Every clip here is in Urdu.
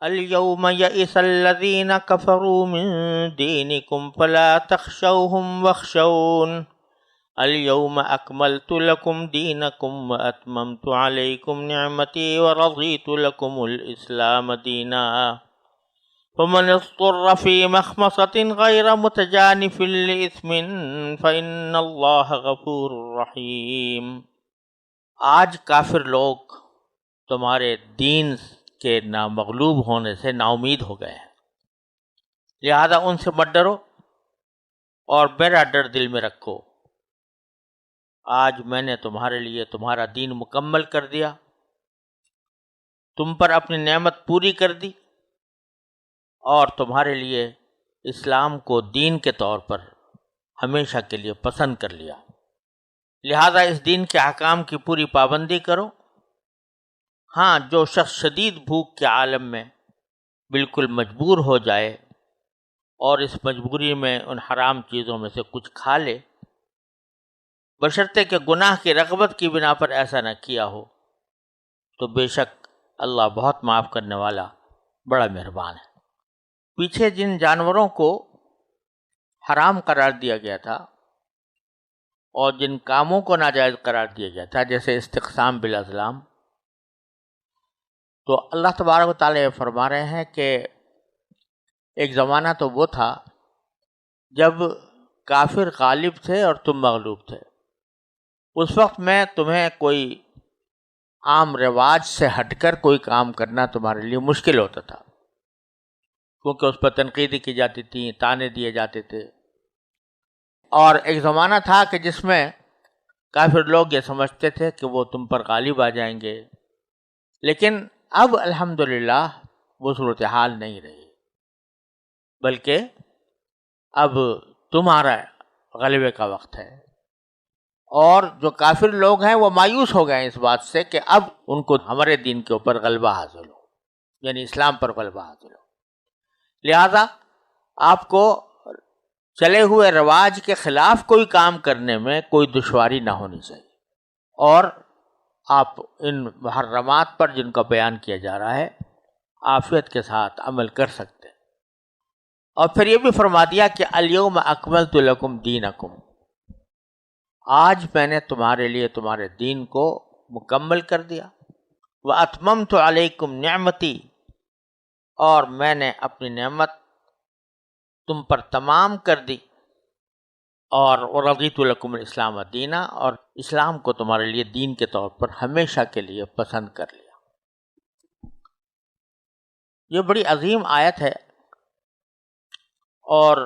اليوم يئس الذين كفروا من دينكم فلا تخشوهم واخشون اليوم أكملت لكم دينكم وأتممت عليكم نعمتي ورضيت لكم الإسلام دينا فمن اضطر في مخمصة غير متجانف لإثم فإن الله غفور رحيم۔ آج کافر لوگ تمہارے دین کے نامغلوب ہونے سے نا امید ہو گئے ہیں، لہذا ان سے مت ڈرو اور میرا ڈر دل میں رکھو۔ آج میں نے تمہارے لیے تمہارا دین مکمل کر دیا، تم پر اپنی نعمت پوری کر دی اور تمہارے لیے اسلام کو دین کے طور پر ہمیشہ کے لیے پسند کر لیا، لہذا اس دین کے احکام کی پوری پابندی کرو۔ ہاں، جو شخص شدید بھوک کے عالم میں بالکل مجبور ہو جائے اور اس مجبوری میں ان حرام چیزوں میں سے کچھ کھا لے، بشرطے کہ گناہ کی رغبت کی بنا پر ایسا نہ کیا ہو، تو بے شک اللہ بہت معاف کرنے والا بڑا مہربان ہے۔ پیچھے جن جانوروں کو حرام قرار دیا گیا تھا اور جن کاموں کو ناجائز قرار دیا گیا تھا، جیسے استقسام بالازلام، تو اللہ تبارک و تعالیٰ فرما رہے ہیں کہ ایک زمانہ تو وہ تھا جب کافر غالب تھے اور تم مغلوب تھے۔ اس وقت میں تمہیں کوئی عام رواج سے ہٹ کر کوئی کام کرنا تمہارے لیے مشکل ہوتا تھا، کیونکہ اس پر تنقیدیں کی جاتی تھیں، طعنے دیے جاتے تھے، اور ایک زمانہ تھا کہ جس میں کافر لوگ یہ سمجھتے تھے کہ وہ تم پر غالب آ جائیں گے۔ لیکن اب الحمدللہ وہ صورتحال نہیں رہی، بلکہ اب تمہارا غلبے کا وقت ہے، اور جو کافر لوگ ہیں وہ مایوس ہو گئے ہیں اس بات سے کہ اب ان کو ہمارے دین کے اوپر غلبہ حاصل ہو، یعنی اسلام پر غلبہ حاصل ہو۔ لہذا آپ کو چلے ہوئے رواج کے خلاف کوئی کام کرنے میں کوئی دشواری نہ ہونی چاہیے، اور آپ ان محرمات پر جن کا بیان کیا جا رہا ہے عافیت کے ساتھ عمل کر سکتے ہیں۔ اور پھر یہ بھی فرما دیا کہ الیوم اکملت لکم دینکم، آج میں نے تمہارے لیے تمہارے دین کو مکمل کر دیا، واتممت علیکم نعمتی، اور میں نے اپنی نعمت تم پر تمام کر دی، اور رضیت لکم الاسلام دینا، اور اسلام کو تمہارے لیے دین کے طور پر ہمیشہ کے لیے پسند کر لیا۔ یہ بڑی عظیم آیت ہے، اور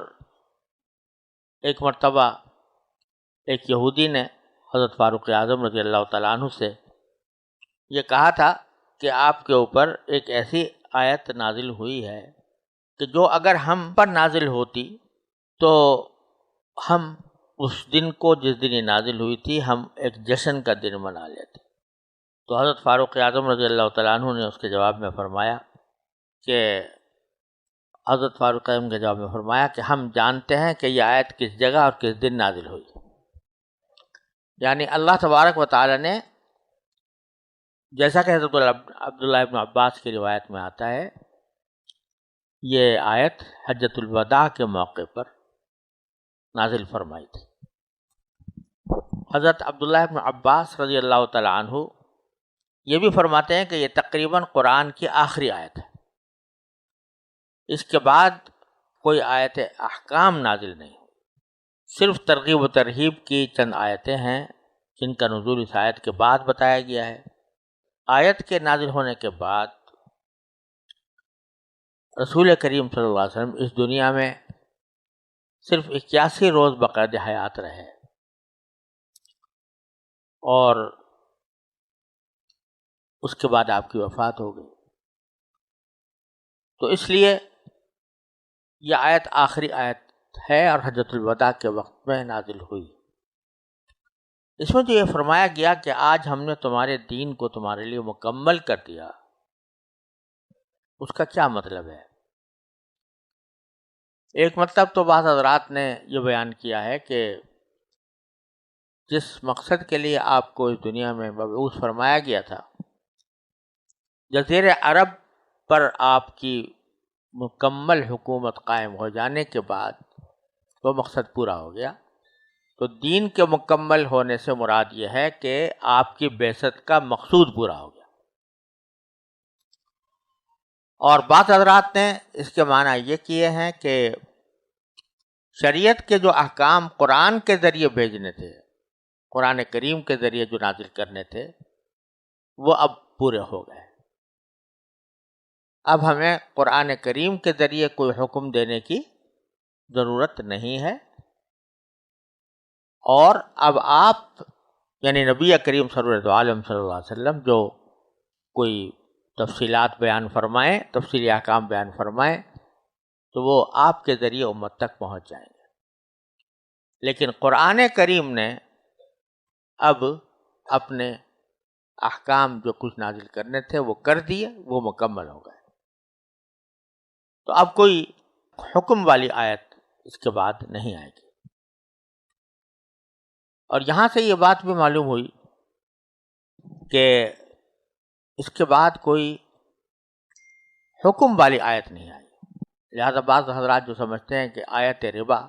ایک مرتبہ ایک یہودی نے حضرت فاروق اعظم رضی اللہ تعالیٰ عنہ سے یہ کہا تھا کہ آپ کے اوپر ایک ایسی آیت نازل ہوئی ہے کہ جو اگر ہم پر نازل ہوتی تو ہم اس دن کو، جس دن یہ نازل ہوئی تھی، ہم ایک جشن کا دن منا لیتے۔ تو حضرت فاروق اعظم رضی اللہ تعالیٰ عنہ نے اس کے جواب میں فرمایا کہ حضرت فاروق اعظم کے جواب میں فرمایا کہ ہم جانتے ہیں کہ یہ آیت کس جگہ اور کس دن نازل ہوئی، یعنی اللہ تبارک و تعالیٰ نے، جیسا کہ حضرت عبداللہ ابن عباس کی روایت میں آتا ہے، یہ آیت حجۃ الوداع کے موقع پر نازل فرمائی تھی۔ حضرت عبداللہ ابن عباس رضی اللہ تعالیٰ عنہ یہ بھی فرماتے ہیں کہ یہ تقریباً قرآن کی آخری آیت ہے، اس کے بعد کوئی آیت احکام نازل نہیں، صرف ترغیب و ترہیب کی چند آیتیں ہیں جن کا نزول اس آیت کے بعد بتایا گیا ہے۔ آیت کے نازل ہونے کے بعد رسول کریم صلی اللہ علیہ وسلم اس دنیا میں صرف 81 روز بقید حیات رہے، اور اس کے بعد آپ کی وفات ہو گئی۔ تو اس لیے یہ آیت آخری آیت ہے اور حجۃ الوداع کے وقت میں نازل ہوئی۔ اس میں جو یہ فرمایا گیا کہ آج ہم نے تمہارے دین کو تمہارے لیے مکمل کر دیا، اس کا کیا مطلب ہے؟ ایک مطلب تو بعض حضرات نے یہ بیان کیا ہے کہ جس مقصد کے لیے آپ کو اس دنیا میں مبعوث فرمایا گیا تھا، جزیرہ عرب پر آپ کی مکمل حکومت قائم ہو جانے کے بعد وہ مقصد پورا ہو گیا. تو دین کے مکمل ہونے سے مراد یہ ہے کہ آپ کی بعثت کا مقصود پورا ہو گیا. اور بعض حضرات نے اس کے معنی یہ کیے ہیں کہ شریعت کے جو احکام قرآن کے ذریعے بھیجنے تھے، قرآن کریم کے ذریعے جو نازل کرنے تھے، وہ اب پورے ہو گئے. اب ہمیں قرآن کریم کے ذریعے کوئی حکم دینے کی ضرورت نہیں ہے، اور اب آپ یعنی نبی کریم صلی اللہ علیہ وسلم جو کوئی تفصیلات بیان فرمائیں، تفصیلی احکام بیان فرمائیں، تو وہ آپ کے ذریعے امت تک پہنچ جائیں گے. لیکن قرآن کریم نے اب اپنے احکام جو کچھ نازل کرنے تھے وہ کر دیے، وہ مکمل ہو گئے. تو اب کوئی حکم والی آیت اس کے بعد نہیں آئے گی. اور یہاں سے یہ بات بھی معلوم ہوئی کہ اس کے بعد کوئی حکم والی آیت نہیں آئی. لہذا بعض حضرات جو سمجھتے ہیں کہ آیت ربا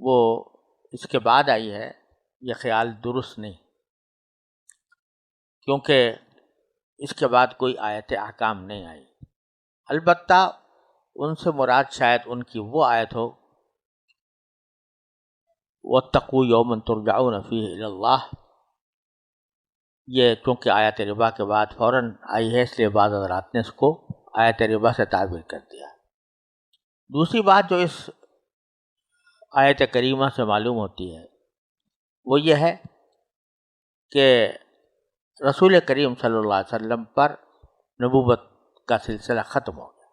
وہ اس کے بعد آئی ہے، یہ خیال درست نہیں، کیونکہ اس کے بعد کوئی آیت احکام نہیں آئی. البتہ ان سے مراد شاید ان کی وہ آیت ہو وَاتَّقُوا يَوْمًا تُرْجَعُونَ فِيهِ إِلَى اللَّهِ. یہ چونکہ آیت ربا کے بعد فوراً آئی ہے، اس لیے بعض حضرات نے اس کو آیت ربا سے تعبیر کر دیا. دوسری بات جو اس آیت کریمہ سے معلوم ہوتی ہے وہ یہ ہے کہ رسول کریم صلی اللہ علیہ وسلم پر نبوت کا سلسلہ ختم ہو گیا.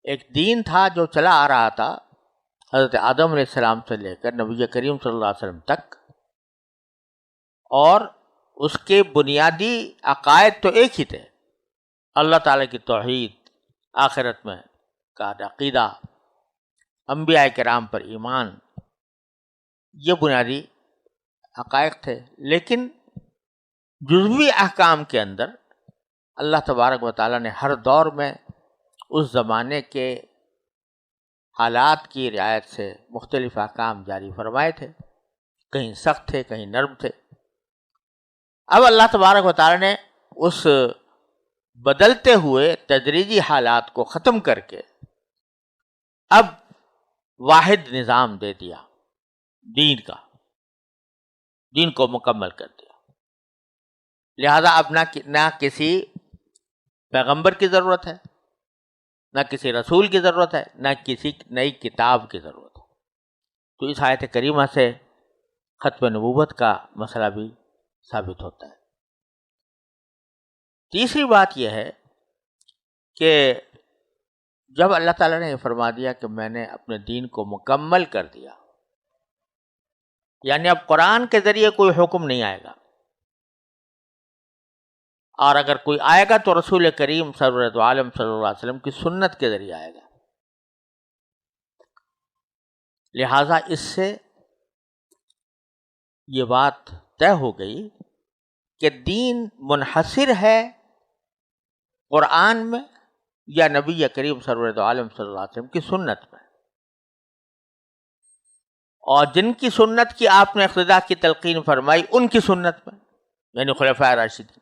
ایک دین تھا جو چلا آ رہا تھا حضرت آدم علیہ السلام سے لے کر نبی کریم صلی اللہ علیہ وسلم تک، اور اس کے بنیادی عقائد تو ایک ہی تھے، اللہ تعالیٰ کی توحید، آخرت میں کا عقیدہ، انبیاء کرام پر ایمان، یہ بنیادی حقائق تھے. لیکن جزوی احکام کے اندر اللہ تبارک و تعالیٰ نے ہر دور میں اس زمانے کے حالات کی رعایت سے مختلف احکام جاری فرمائے تھے، کہیں سخت تھے، کہیں نرم تھے. اب اللہ تبارک و تعالیٰ نے اس بدلتے ہوئے تدریجی حالات کو ختم کر کے اب واحد نظام دے دیا، دین کا، دین کو مکمل کر دیا. لہذا اب نہ کسی پیغمبر کی ضرورت ہے، نہ کسی رسول کی ضرورت ہے، نہ کسی نئی کتاب کی ضرورت ہے. تو اس آیت کریمہ سے ختم نبوت کا مسئلہ بھی ثابت ہوتا ہے. تیسری بات یہ ہے کہ جب اللہ تعالیٰ نے یہ فرما دیا کہ میں نے اپنے دین کو مکمل کر دیا، یعنی اب قرآن کے ذریعے کوئی حکم نہیں آئے گا، اور اگر کوئی آئے گا تو رسول کریم سرورت عالم صلی اللہ علیہ وسلم کی سنت کے ذریعے آئے گا. لہٰذا اس سے یہ بات طے ہو گئی کہ دین منحصر ہے قرآن میں یا نبی کریم سرورت عالم صلی اللہ علیہ وسلم کی سنت میں، اور جن کی سنت کی آپ نے اقتداء کی تلقین فرمائی ان کی سنت میں، یعنی خلفائے راشدین.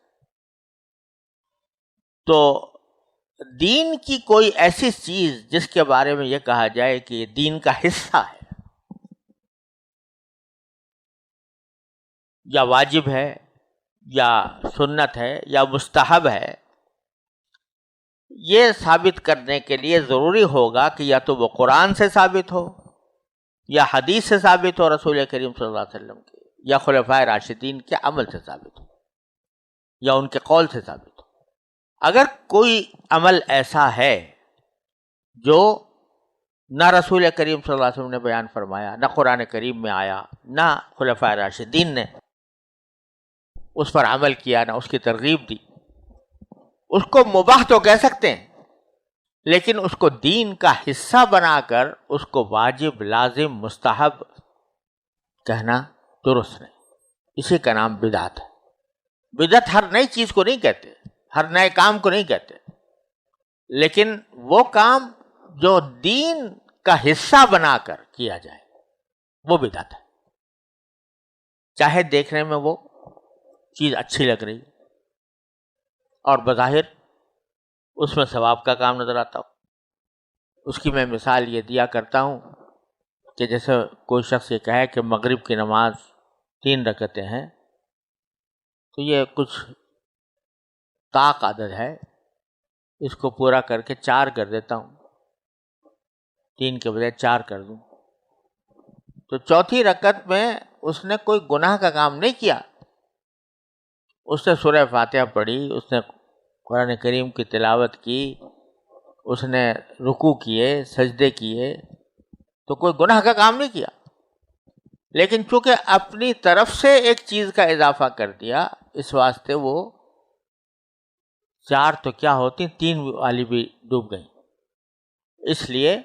تو دین کی کوئی ایسی چیز جس کے بارے میں یہ کہا جائے کہ یہ دین کا حصہ ہے یا واجب ہے یا سنت ہے یا مستحب ہے، یہ ثابت کرنے کے لیے ضروری ہوگا کہ یا تو وہ قرآن سے ثابت ہو یا حدیث سے ثابت ہو رسول کریم صلی اللہ علیہ وسلم کے، یا خلفائے راشدین کے عمل سے ثابت ہو یا ان کے قول سے ثابت ہو. اگر کوئی عمل ایسا ہے جو نہ رسول کریم صلی اللہ علیہ وسلم نے بیان فرمایا، نہ قرآن کریم میں آیا، نہ خلفائے راشدین نے اس پر عمل کیا، نہ اس کی ترغیب دی، اس کو مباح تو کہہ سکتے ہیں، لیکن اس کو دین کا حصہ بنا کر اس کو واجب، لازم، مستحب کہنا درست نہیں. اسی کا نام بدعت ہے. بدعت ہر نئی چیز کو نہیں کہتے، ہر نئے کام کو نہیں کہتے، لیکن وہ کام جو دین کا حصہ بنا کر کیا جائے وہ بدعت ہے، چاہے دیکھنے میں وہ چیز اچھی لگ رہی اور بظاہر اس میں ثواب کا کام نظر آتا ہو۔ اس کی میں مثال یہ دیا کرتا ہوں کہ جیسے کوئی شخص یہ کہے کہ مغرب کی نماز 3 رکعتیں ہیں، تو یہ کچھ طاق عدد ہے، اس کو پورا کر کے 4 کر دیتا ہوں، 3 کے بجائے 4 کر دوں، تو چوتھی رکعت میں اس نے کوئی گناہ کا کام نہیں کیا، اس نے سورہ فاتحہ پڑھی، اس نے قرآن کریم کی تلاوت کی، اس نے رکوع کیے، سجدے کیے، تو کوئی گناہ کا کام نہیں کیا، لیکن چونکہ اپنی طرف سے ایک چیز کا اضافہ کر دیا، اس واسطے وہ 4 تو کیا ہوتی 3 والی بھی ڈوب گئی۔ اس لیے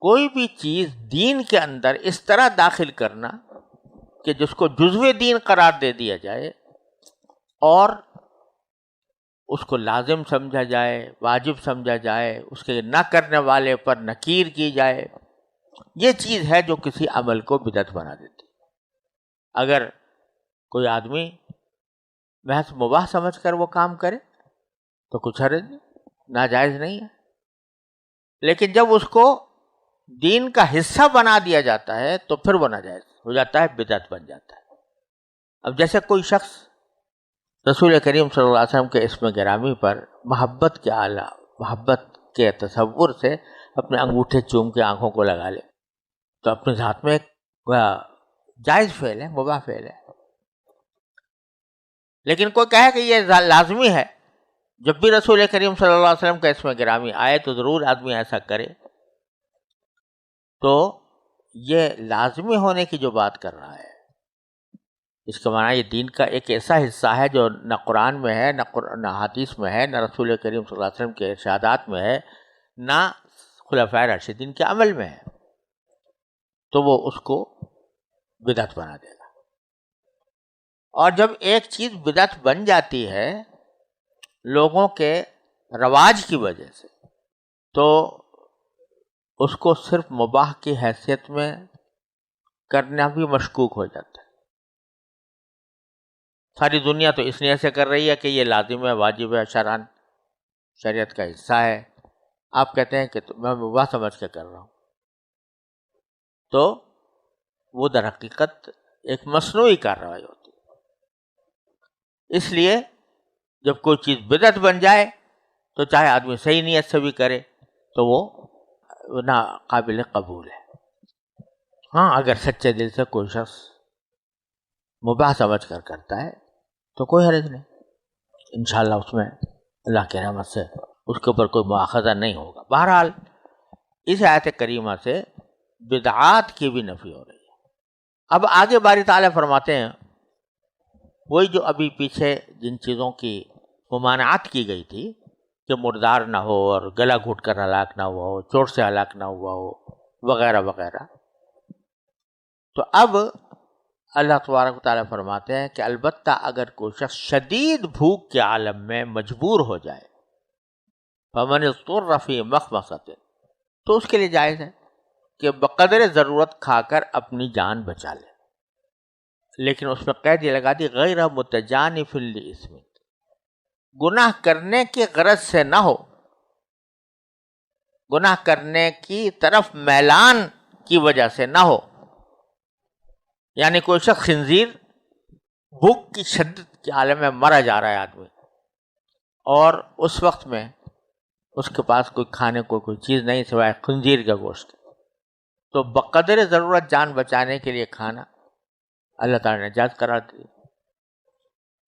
کوئی بھی چیز دین کے اندر اس طرح داخل کرنا کہ جس کو جزو دین قرار دے دیا جائے اور اس کو لازم سمجھا جائے، واجب سمجھا جائے، اس کے نہ کرنے والے پر نکیر کی جائے، یہ چیز ہے جو کسی عمل کو بدعت بنا دیتی۔ اگر کوئی آدمی محض مباح سمجھ کر وہ کام کرے تو کچھ حرج نہیں، ناجائز نہیں ہے، لیکن جب اس کو دین کا حصہ بنا دیا جاتا ہے تو پھر وہ ناجائز ہو جاتا ہے، بدعت بن جاتا ہے۔ اب جیسے کوئی شخص رسول کریم صلی اللہ علیہ وسلم کے اسم گرامی پر محبت کے اعلیٰ، محبت کے تصور سے اپنے انگوٹھے چوم کے آنکھوں کو لگا لے تو اپنے ذات میں ایک جائز فعل ہے، مباح فعل ہے، لیکن کوئی کہے کہ یہ لازمی ہے، جب بھی رسول کریم صلی اللہ علیہ وسلم کا اسم گرامی آئے تو ضرور آدمی ایسا کرے، تو یہ لازمی ہونے کی جو بات کر رہا ہے، اس کا معنی یہ دین کا ایک ایسا حصہ ہے جو نہ قرآن میں ہے، نہ حدیث میں ہے، نہ رسول کریم صلی اللہ علیہ وسلم کے ارشادات میں ہے، نہ خلفائے راشدین کے عمل میں ہے، تو وہ اس کو بدعت بنا دے گا۔ اور جب ایک چیز بدعت بن جاتی ہے لوگوں کے رواج کی وجہ سے، تو اس کو صرف مباح کی حیثیت میں کرنا بھی مشکوک ہو جاتا ہے۔ ساری دنیا تو اس لیے سے کر رہی ہے کہ یہ لازم ہے، واجب ہے، شرعاً شریعت کا حصہ ہے، آپ کہتے ہیں کہ میں مباح سمجھ کے کر رہا ہوں، تو وہ در حقیقت ایک مصنوعی کارروائی ہوتی ہے۔ اس لیے جب کوئی چیز بدعت بن جائے تو چاہے آدمی صحیح نیت سے بھی کرے تو وہ نا قابل قبول ہے۔ ہاں، اگر سچے دل سے کوئی شخص مباح سمجھ کر کرتا ہے تو کوئی حرج نہیں، انشاءاللہ اس میں اللہ کی رحمت سے اس کے اوپر کوئی مواخذہ نہیں ہوگا۔ بہرحال اس آیت کریمہ سے بدعات کی بھی نفی ہو رہی ہے۔ اب آگے باری تعالیٰ فرماتے ہیں وہی جو ابھی پیچھے جن چیزوں کی ممانعت کی گئی تھی کہ مردار نہ ہو اور گلا گھٹ کر ہلاک نہ ہوا ہو، چوٹ سے ہلاک نہ ہوا ہو، وغیرہ وغیرہ، تو اب اللہ تبارک و تعالیٰ فرماتے ہیں کہ البتہ اگر کوئی شخص شدید بھوک کے عالم میں مجبور ہو جائے، فمن اضطر فی مخمصۃ، تو اس کے لیے جائز ہے کہ بقدر ضرورت کھا کر اپنی جان بچا لے، لیکن اس میں قید یہ لگا دی غیر متجانف لإثم، گناہ کرنے کی غرض سے نہ ہو، گناہ کرنے کی طرف میلان کی وجہ سے نہ ہو۔ یعنی کوئی شخص خنزیر بھوک کی شدت کے عالم میں مرا جا رہا ہے آدمی، اور اس وقت میں اس کے پاس کوئی کھانے کو کوئی چیز نہیں سوائے خنزیر کا گوشت، تو بقدر ضرورت جان بچانے کے لیے کھانا اللہ تعالیٰ نے جائز قرار دی۔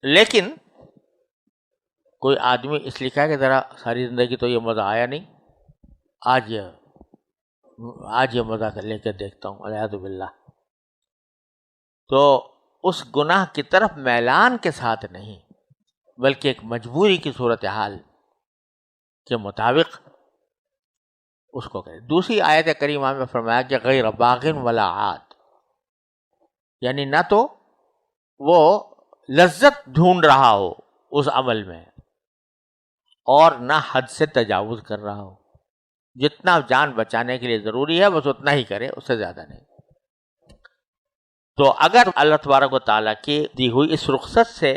لیکن کوئی آدمی اس لیے کہا کہ ذرا ساری زندگی تو یہ مزہ آیا نہیں، آج یہ مزہ کر لے کے دیکھتا ہوں، الیاذ باللہ، تو اس گناہ کی طرف میلان کے ساتھ نہیں بلکہ ایک مجبوری کی صورتحال کے مطابق اس کو کرے۔ دوسری آیت کریمہ میں فرمایا کہ غیر باغ ولا عاد، یعنی نہ تو وہ لذت ڈھونڈ رہا ہو اس عمل میں اور نہ حد سے تجاوز کر رہا ہو. جتنا جان بچانے کے لیے ضروری ہے بس اتنا ہی کرے، اس سے زیادہ نہیں. تو اگر اللہ تبارک و تعالیٰ کی دی ہوئی اس رخصت سے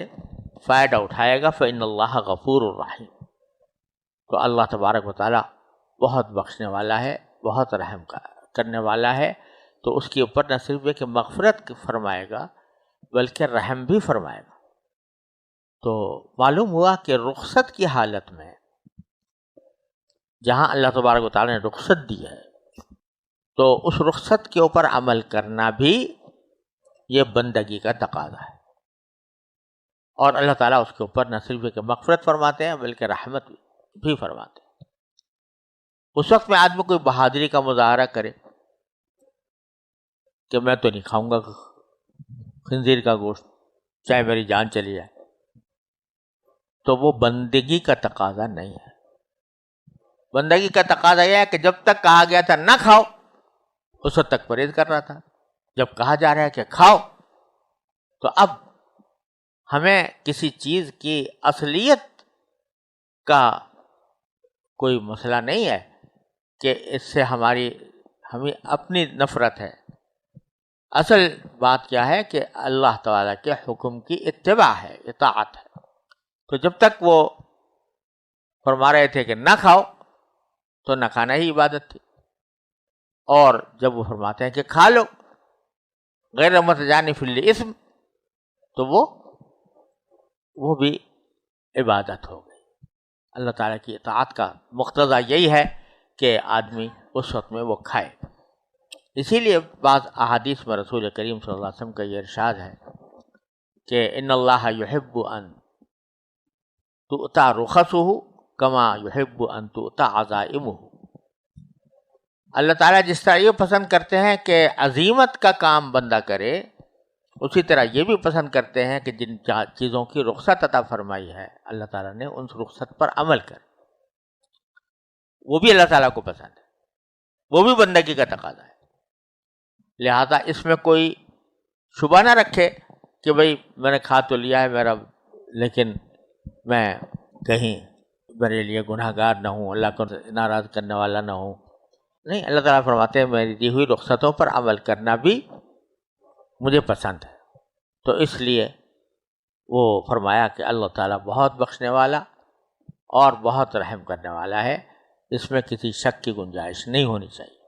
فائدہ اٹھائے گا فإن اللہ غفور الرحیم، تو اللہ تبارک و تعالیٰ بہت بخشنے والا ہے، بہت رحم کرنے والا ہے. تو اس کے اوپر نہ صرف یہ کہ مغفرت فرمائے گا بلکہ رحم بھی فرمائے گا. تو معلوم ہوا کہ رخصت کی حالت میں جہاں اللہ تبارک و تعالیٰ نے رخصت دی ہے تو اس رخصت کے اوپر عمل کرنا بھی یہ بندگی کا تقاضا ہے. اور اللہ تعالیٰ اس کے اوپر نہ صرف کہ مغفرت فرماتے ہیں بلکہ رحمت بھی فرماتے ہیں. اس وقت میں آدمی کوئی بہادری کا مظاہرہ کرے کہ میں تو نہیں کھاؤں گا خنزیر کا گوشت چاہے میری جان چلی جائے، تو وہ بندگی کا تقاضا نہیں ہے. بندگی کا تقاضا یہ ہے کہ جب تک کہا گیا تھا نہ کھاؤ اس وقت تک پرہیز کر رہا تھا. جب کہا جا رہا ہے کہ کھاؤ تو اب ہمیں کسی چیز کی اصلیت کا کوئی مسئلہ نہیں ہے کہ اس سے ہمیں اپنی نفرت ہے. اصل بات کیا ہے کہ اللہ تعالیٰ کے حکم کی اتباع ہے، اطاعت ہے. تو جب تک وہ فرما رہے تھے کہ نہ کھاؤ تو نہ کھانا ہی عبادت تھی، اور جب وہ فرماتے ہیں کہ کھا لو غیر متجانف للاسم تو وہ بھی عبادت ہو گئی. اللہ تعالیٰ کی اطاعت کا مقتضا یہی ہے کہ آدمی اس وقت میں وہ کھائے. اسی لیے بعض احادیث میں رسول کریم صلی اللہ علیہ وسلم کا یہ ارشاد ہے کہ ان اللہ یحب ان تؤتی رخصہ کما یحب ان تؤتی عزائمہ. اللہ تعالیٰ جس طرح یہ پسند کرتے ہیں کہ عزیمت کا کام بندہ کرے، اسی طرح یہ بھی پسند کرتے ہیں کہ جن چیزوں کی رخصت عطا فرمائی ہے اللہ تعالیٰ نے ان رخصت پر عمل کرے. وہ بھی اللہ تعالیٰ کو پسند ہے، وہ بھی بندگی کا تقاضا ہے. لہذا اس میں کوئی شبہ نہ رکھے کہ بھئی میں نے کھا تو لیا ہے میرا، لیکن میں کہیں میرے لیے گناہ گار نہ ہوں، اللہ کو ناراض کرنے والا نہ ہوں. نہیں، اللہ تعالیٰ فرماتے ہیں میری دی ہوئی رخصتوں پر عمل کرنا بھی مجھے پسند ہے. تو اس لیے وہ فرمایا کہ اللہ تعالیٰ بہت بخشنے والا اور بہت رحم کرنے والا ہے، اس میں کسی شک کی گنجائش نہیں ہونی چاہیے.